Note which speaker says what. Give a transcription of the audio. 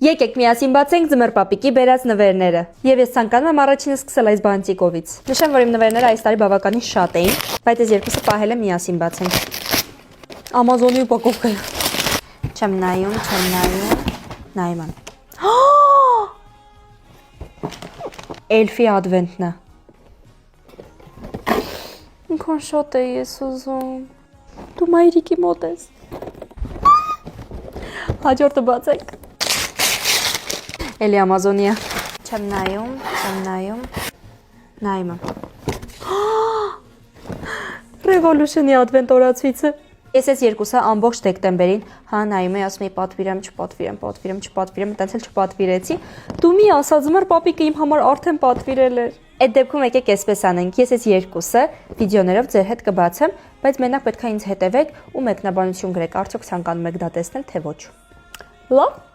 Speaker 1: Եկեք միասին բացենք Ձմեռ պապիկի բերած նվերները։ Եվ ես ցանկանում եմ առաջինը սկսել այս բանտիկովից։ Նշեմ, որ իմ նվերները այս տարի բավականին շատ էին, բայց այս երկուսը պահել եմ միասին բացենք։ Ամազոնի ուպակովկա։ Չեմ նայում։ Նայում եմ։ Էլֆի ադվենտն է։ Ինքան շատ է ես ուզում։ Դու մայրիկի մոտ ես։ Հաջորդը բացենք։ Էլի Ամազոնիա։ Չեմ նայում։ Նայում եմ։ Revolution-ի ադվենտ օրացույցը։ Ես այս երկուսը ամբողջ դեկտեմբերին նայում եմ, ասում եմ պատվիրեմ, այտենց էլ չպատվիրեցի։ Դու մի ասա, Ձմեռ պապիկը իմ համար արդեն պատվիրել էր։ Այդ դեպքում եկեք այսպես անենք, ես այս երկուսը վիդեոներով ձեր հետ կբացեմ, բայց մենակ պետք է ինձ հետևեք ու մեկնաբանություն գրեք, արդյոք ցանկանում եք դա տեսնել, թե ոչ։ Լավ։